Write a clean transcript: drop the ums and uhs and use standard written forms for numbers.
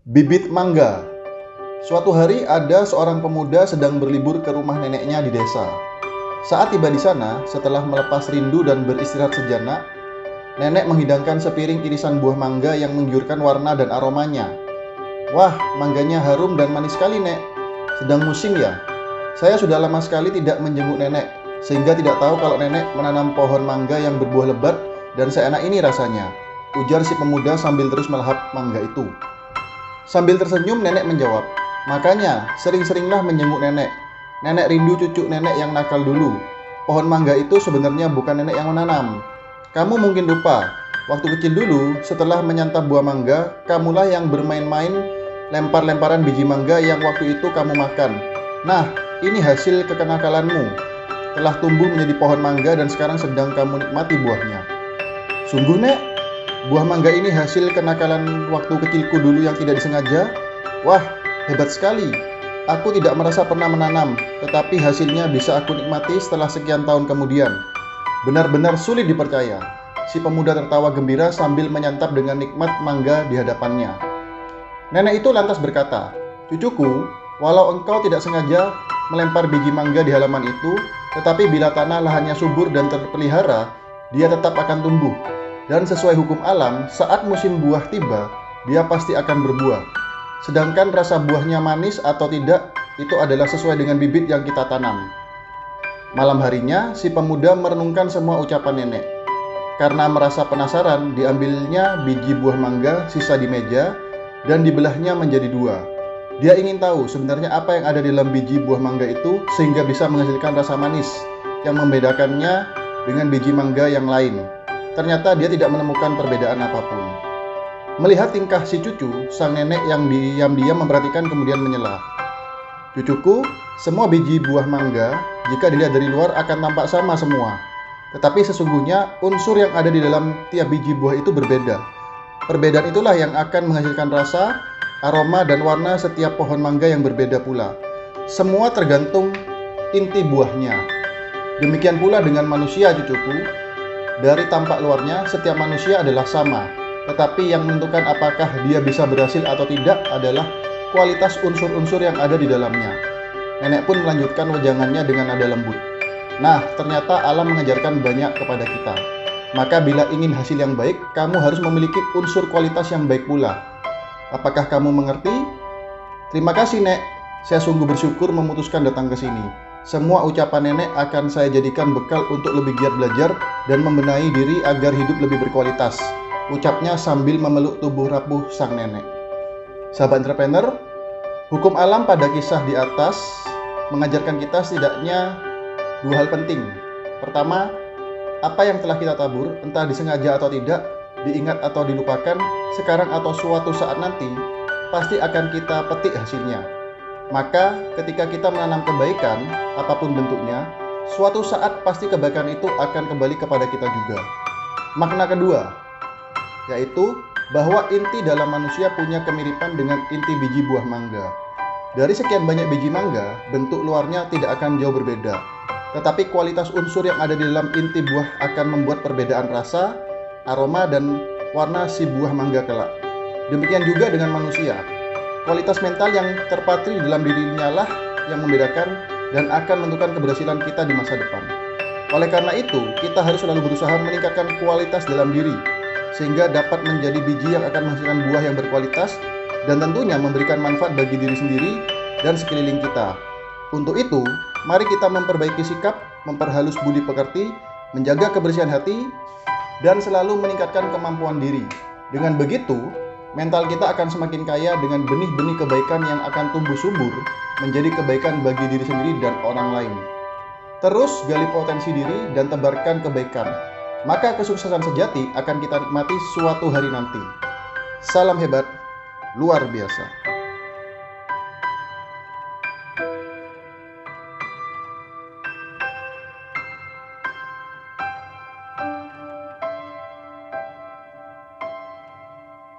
Bibit mangga. Suatu hari ada seorang pemuda sedang berlibur ke rumah neneknya di desa. Saat tiba di sana, setelah melepas rindu dan beristirahat sejenak, nenek menghidangkan sepiring irisan buah mangga yang menggiurkan warna dan aromanya. Wah, mangganya harum dan manis sekali, Nek. Sedang musim ya? Saya sudah lama sekali tidak menjenguk nenek, sehingga tidak tahu kalau nenek menanam pohon mangga yang berbuah lebat dan seenak ini rasanya, ujar si pemuda sambil terus melahap mangga itu. Sambil tersenyum, nenek menjawab, makanya sering-seringlah menjenguk nenek. Nenek rindu cucu nenek yang nakal dulu. Pohon mangga itu sebenarnya bukan nenek yang menanam. Kamu mungkin lupa, waktu kecil dulu setelah menyantap buah mangga, kamulah yang bermain-main lempar-lemparan biji mangga yang waktu itu kamu makan. Nah, ini hasil kekenakalanmu. Telah tumbuh menjadi pohon mangga dan sekarang sedang kamu nikmati buahnya. Sungguh, Nek? Buah mangga ini hasil kenakalan waktu kecilku dulu yang tidak disengaja? Wah, hebat sekali. Aku tidak merasa pernah menanam, tetapi hasilnya bisa aku nikmati setelah sekian tahun kemudian. Benar-benar sulit dipercaya. Si pemuda tertawa gembira sambil menyantap dengan nikmat mangga di hadapannya. Nenek itu lantas berkata, cucuku, walau engkau tidak sengaja melempar biji mangga di halaman itu, tetapi bila tanah lahannya subur dan terpelihara, dia tetap akan tumbuh. Dan sesuai hukum alam, saat musim buah tiba, dia pasti akan berbuah. Sedangkan rasa buahnya manis atau tidak, itu adalah sesuai dengan bibit yang kita tanam. Malam harinya, si pemuda merenungkan semua ucapan nenek. Karena merasa penasaran, diambilnya biji buah mangga sisa di meja dan dibelahnya menjadi dua. Dia ingin tahu sebenarnya apa yang ada di dalam biji buah mangga itu sehingga bisa menghasilkan rasa manis yang membedakannya dengan biji mangga yang lain. Ternyata dia tidak menemukan perbedaan apapun. Melihat tingkah si cucu, sang nenek yang diam-diam memperhatikan kemudian menyela. Cucuku, semua biji buah mangga jika dilihat dari luar akan tampak sama semua. Tetapi sesungguhnya unsur yang ada di dalam tiap biji buah itu berbeda. Perbedaan itulah yang akan menghasilkan rasa, aroma, dan warna setiap pohon mangga yang berbeda pula. Semua tergantung inti buahnya. Demikian pula dengan manusia, cucuku. Dari tampak luarnya, setiap manusia adalah sama. Tetapi yang menentukan apakah dia bisa berhasil atau tidak adalah kualitas unsur-unsur yang ada di dalamnya. Nenek pun melanjutkan wejangannya dengan nada lembut. Nah, ternyata alam mengajarkan banyak kepada kita. Maka bila ingin hasil yang baik, kamu harus memiliki unsur kualitas yang baik pula. Apakah kamu mengerti? Terima kasih, Nek. Saya sungguh bersyukur memutuskan datang ke sini. Semua ucapan nenek akan saya jadikan bekal untuk lebih giat belajar dan membenahi diri agar hidup lebih berkualitas. Ucapnya sambil memeluk tubuh rapuh sang nenek. Sahabat entrepreneur, hukum alam pada kisah di atas mengajarkan kita setidaknya dua hal penting. Pertama, apa yang telah kita tabur, entah disengaja atau tidak, diingat atau dilupakan, sekarang atau suatu saat nanti, pasti akan kita petik hasilnya. Maka ketika kita menanam kebaikan, apapun bentuknya, suatu saat pasti kebaikan itu akan kembali kepada kita juga. Makna kedua, yaitu bahwa inti dalam manusia punya kemiripan dengan inti biji buah mangga. Dari sekian banyak biji mangga, bentuk luarnya tidak akan jauh berbeda. Tetapi kualitas unsur yang ada di dalam inti buah akan membuat perbedaan rasa, aroma, dan warna si buah mangga kelak. Demikian juga dengan manusia. Kualitas mental yang terpatri di dalam dirinya lah yang membedakan dan akan menentukan keberhasilan kita di masa depan. Oleh karena itu, kita harus selalu berusaha meningkatkan kualitas dalam diri, sehingga dapat menjadi biji yang akan menghasilkan buah yang berkualitas dan tentunya memberikan manfaat bagi diri sendiri dan sekeliling kita. Untuk itu, mari kita memperbaiki sikap, memperhalus budi pekerti, menjaga kebersihan hati, dan selalu meningkatkan kemampuan diri. Dengan begitu, mental kita akan semakin kaya dengan benih-benih kebaikan yang akan tumbuh subur menjadi kebaikan bagi diri sendiri dan orang lain. Terus gali potensi diri dan tebarkan kebaikan. Maka kesuksesan sejati akan kita nikmati suatu hari nanti. Salam hebat, luar biasa.